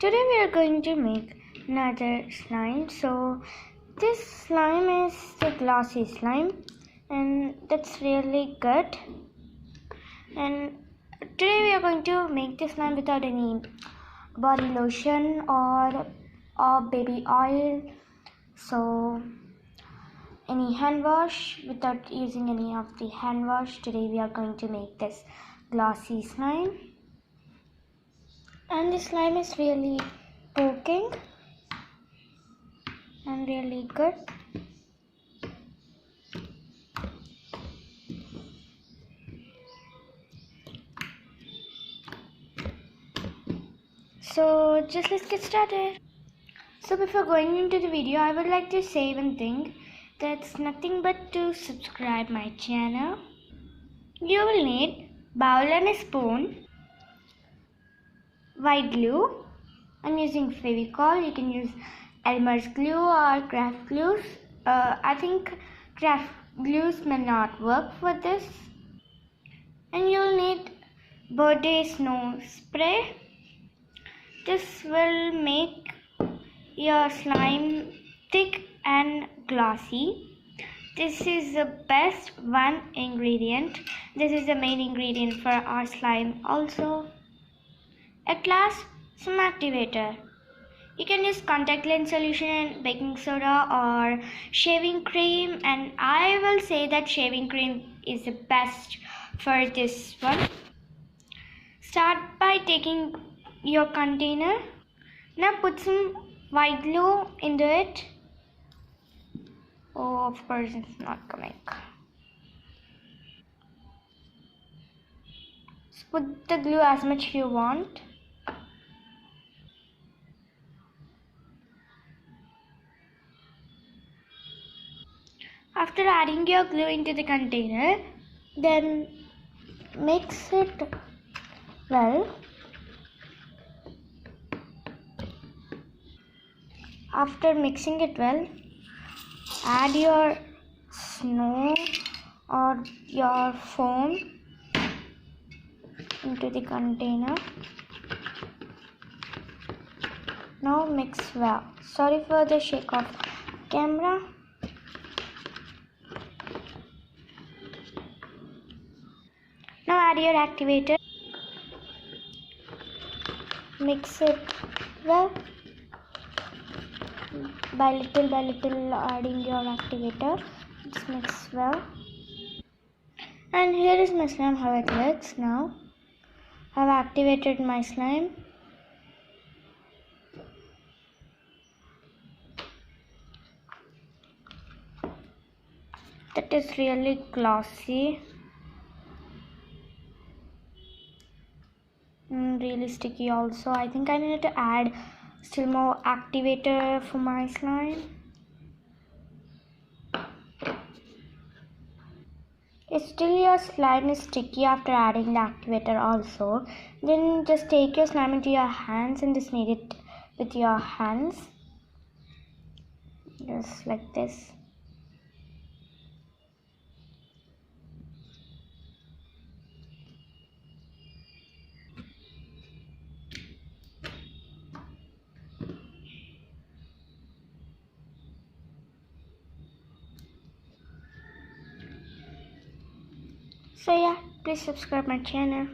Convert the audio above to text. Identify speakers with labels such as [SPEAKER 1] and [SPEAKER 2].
[SPEAKER 1] Today we are going to make another slime. So this slime is the glossy slime and that's really good. And today we are going to make this slime without any body lotion or baby oil. So any hand wash, without using any of the hand wash. Today we are going to make this glossy slime. And the slime is really poking and really good. So just let's get started. So before going into the video, I would like to say one thing. That's nothing but to subscribe my channel. You will need bowl and a spoon, white glue. I'm using Fevicol. You can use Elmer's glue or craft glues. I think craft glues may not work for this. And you'll need birthday snow spray. This will make your slime thick and glossy. This is the best one ingredient. This is the main ingredient for our slime also. At last, some activator. You can use contact lens solution, baking soda or shaving cream, and I will say that shaving cream is the best for this one. Start by taking your container. Now put some white glue into it. Oh, of course it's not coming. So put the glue as much you want. After adding your glue into the container, then mix it well. After mixing it well, add your snow or your foam into the container. Now mix well. Sorry for the shake of camera. Now add your activator. Mix it well. By little adding your activator. Just mix well. And here is my slime, how it looks now. I have activated my slime. That is really glossy and really sticky also. I think I need to add still more activator for my slime. If still your slime is sticky after adding the activator also, then just take your slime into your hands and just knead it with your hands. Just like this. So yeah, please subscribe my channel.